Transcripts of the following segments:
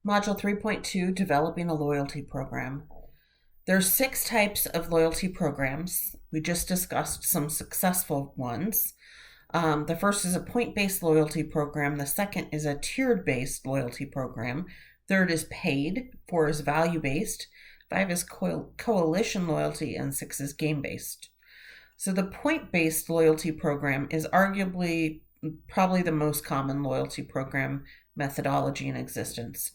Module 3.2, Developing a Loyalty Program. There's 6 types of loyalty programs. We just discussed some successful ones. The first is a point-based loyalty program. The second is a tiered-based loyalty program. Third is paid. 4 is value-based. 5 is coalition loyalty, and 6 is game-based. So the point-based loyalty program is arguably probably the most common loyalty program methodology in existence.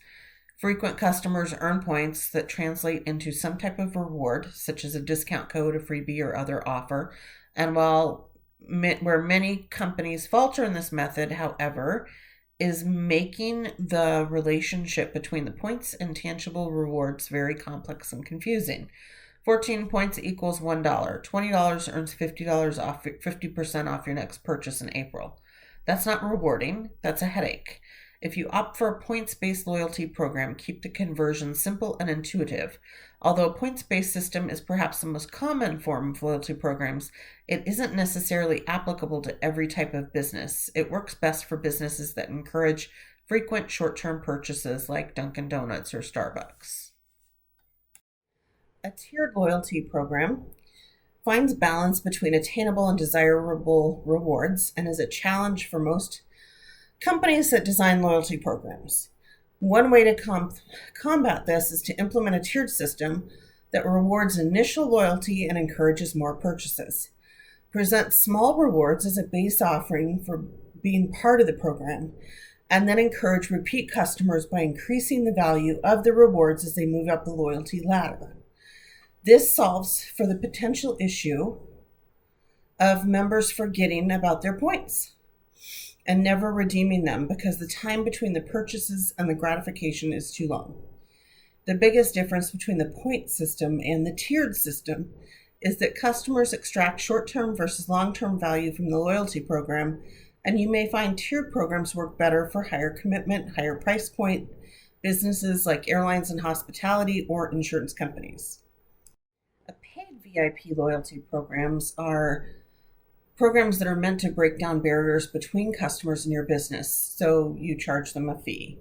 Frequent customers earn points that translate into some type of reward, such as a discount code, a freebie, or other offer. And where many companies falter in this method, however, is making the relationship between the points and tangible rewards very complex and confusing. 14 points equals $1. $20 earns $50 off, 50% off your next purchase in April. That's not rewarding. That's a headache. If you opt for a points-based loyalty program, keep the conversion simple and intuitive. Although a points-based system is perhaps the most common form of loyalty programs, it isn't necessarily applicable to every type of business. It works best for businesses that encourage frequent short-term purchases like Dunkin' Donuts or Starbucks. A tiered loyalty program finds balance between attainable and desirable rewards and is a challenge for most companies that design loyalty programs. One way to combat this is to implement a tiered system that rewards initial loyalty and encourages more purchases. Present small rewards as a base offering for being part of the program, and then encourage repeat customers by increasing the value of the rewards as they move up the loyalty ladder. This solves for the potential issue of members forgetting about their points and never redeeming them because the time between the purchases and the gratification is too long. The biggest difference between the point system and the tiered system is that customers extract short-term versus long-term value from the loyalty program, and you may find tiered programs work better for higher commitment, higher price point businesses like airlines and hospitality or insurance companies. Paid VIP loyalty programs are programs that are meant to break down barriers between customers and your business, so you charge them a fee.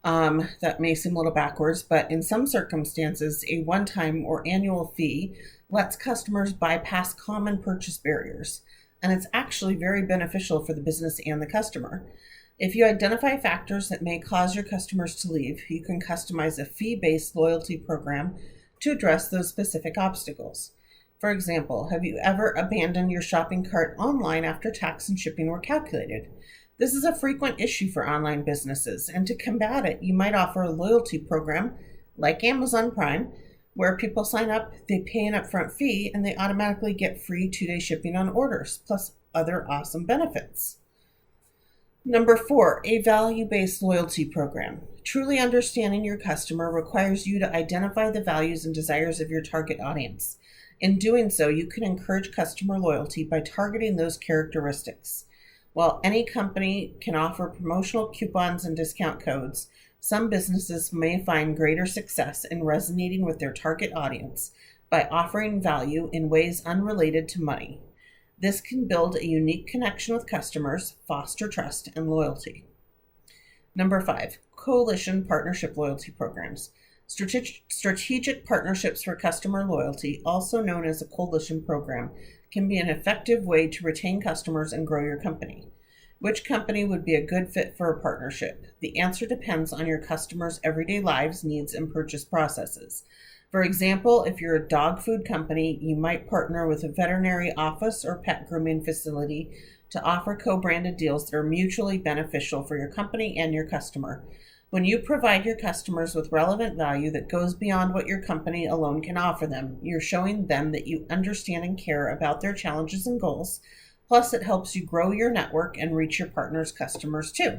That may seem a little backwards, but in some circumstances, a one-time or annual fee lets customers bypass common purchase barriers, and it's actually very beneficial for the business and the customer. If you identify factors that may cause your customers to leave, you can customize a fee-based loyalty program to address those specific obstacles. For example, have you ever abandoned your shopping cart online after tax and shipping were calculated? This is a frequent issue for online businesses, and to combat it, you might offer a loyalty program like Amazon Prime, where people sign up, they pay an upfront fee, and they automatically get free 2-day shipping on orders, plus other awesome benefits. Number 4, a value-based loyalty program. Truly understanding your customer requires you to identify the values and desires of your target audience. In doing so, you can encourage customer loyalty by targeting those characteristics. While any company can offer promotional coupons and discount codes, some businesses may find greater success in resonating with their target audience by offering value in ways unrelated to money. This can build a unique connection with customers, foster trust, and loyalty. Number 5, coalition partnership loyalty programs. Strategic partnerships for customer loyalty, also known as a coalition program, can be an effective way to retain customers and grow your company. Which company would be a good fit for a partnership? The answer depends on your customers' everyday lives, needs, and purchase processes. For example, if you're a dog food company, you might partner with a veterinary office or pet grooming facility to offer co-branded deals that are mutually beneficial for your company and your customer. When you provide your customers with relevant value that goes beyond what your company alone can offer them, you're showing them that you understand and care about their challenges and goals. Plus, it helps you grow your network and reach your partners' customers too.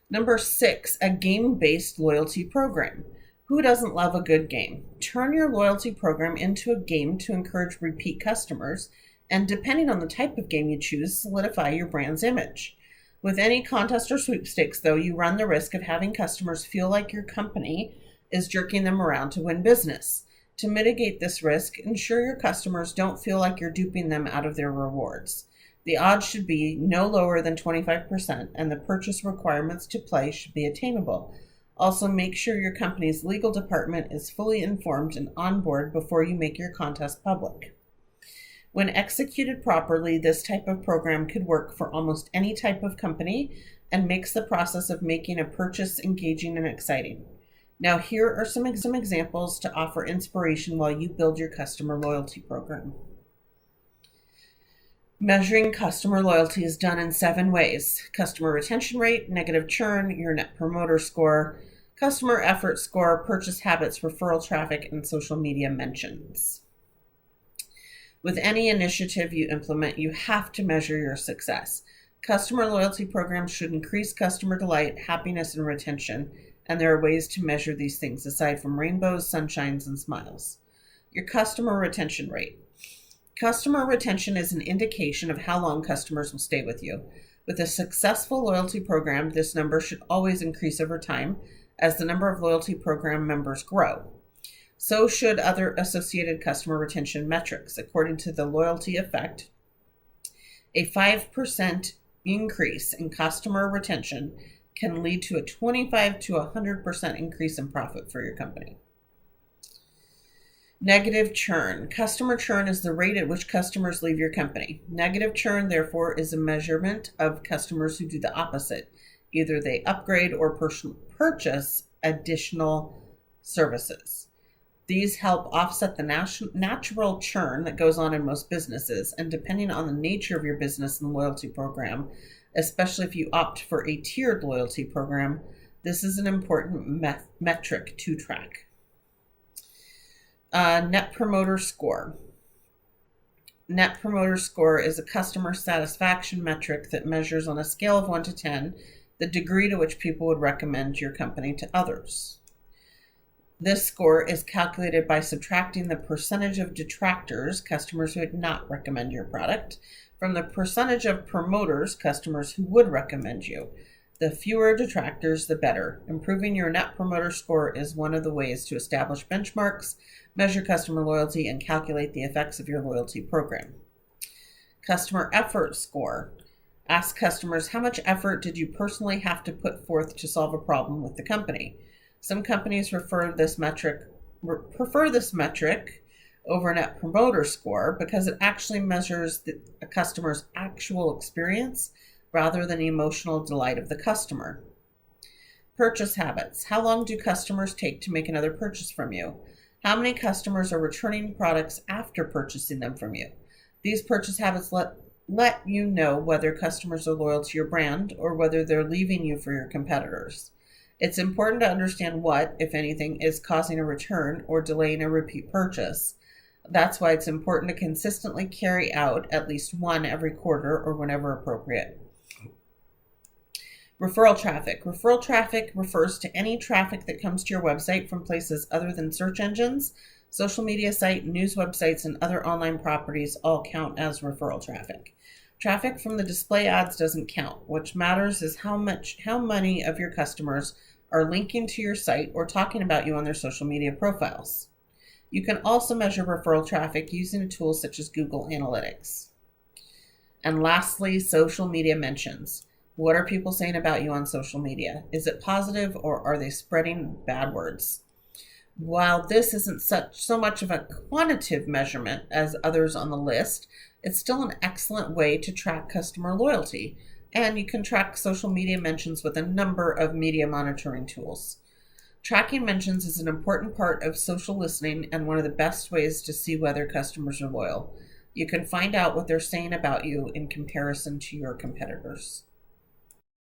Number 6, a game-based loyalty program. Who doesn't love a good game? Turn your loyalty program into a game to encourage repeat customers, and depending on the type of game you choose, solidify your brand's image. With any contest or sweepstakes, though, you run the risk of having customers feel like your company is jerking them around to win business. To mitigate this risk, ensure your customers don't feel like you're duping them out of their rewards. The odds should be no lower than 25%, and the purchase requirements to play should be attainable. Also, make sure your company's legal department is fully informed and on board before you make your contest public. When executed properly, this type of program could work for almost any type of company and makes the process of making a purchase engaging and exciting. Now, here are some examples to offer inspiration while you build your customer loyalty program. Measuring customer loyalty is done in 7 ways: customer retention rate, negative churn, your net promoter score, customer effort score, purchase habits, referral traffic, and social media mentions. With any initiative you implement, you have to measure your success. Customer loyalty programs should increase customer delight, happiness, and retention, and there are ways to measure these things aside from rainbows, sunshines, and smiles. Your customer retention rate. Customer retention is an indication of how long customers will stay with you. With a successful loyalty program, this number should always increase over time as the number of loyalty program members grow. So should other associated customer retention metrics. According to the Loyalty Effect, a 5% increase in customer retention can lead to a 25 to 100% increase in profit for your company. Negative churn. Customer churn is the rate at which customers leave your company. Negative churn, therefore, is a measurement of customers who do the opposite. Either they upgrade or purchase additional services. These help offset the natural churn that goes on in most businesses, and depending on the nature of your business and loyalty program, especially if you opt for a tiered loyalty program, this is an important metric to track. Net promoter score. Net promoter score is a customer satisfaction metric that measures on a scale of 1 to 10 the degree to which people would recommend your company to others. This score is calculated by subtracting the percentage of detractors, customers who would not recommend your product, from the percentage of promoters, customers who would recommend you. The fewer detractors, the better. Improving your net promoter score is one of the ways to establish benchmarks, measure customer loyalty, and calculate the effects of your loyalty program. Customer effort score. Ask customers, how much effort did you personally have to put forth to solve a problem with the company? Some companies prefer this metric over net promoter score because it actually measures a customer's actual experience rather than the emotional delight of the customer. Purchase habits. How long do customers take to make another purchase from you? How many customers are returning products after purchasing them from you? These purchase habits let you know whether customers are loyal to your brand or whether they're leaving you for your competitors. It's important to understand what, if anything, is causing a return or delaying a repeat purchase. That's why it's important to consistently carry out at least one every quarter or whenever appropriate. Referral traffic. Referral traffic refers to any traffic that comes to your website from places other than search engines, social media site, news websites, and other online properties all count as referral traffic. Traffic from the display ads doesn't count. What matters is how many of your customers are linking to your site or talking about you on their social media profiles. You can also measure referral traffic using a tool such as Google Analytics. And lastly, social media mentions. What are people saying about you on social media? Is it positive or are they spreading bad words? While this isn't so much of a quantitative measurement as others on the list, it's still an excellent way to track customer loyalty. And you can track social media mentions with a number of media monitoring tools. Tracking mentions is an important part of social listening and one of the best ways to see whether customers are loyal. You can find out what they're saying about you in comparison to your competitors.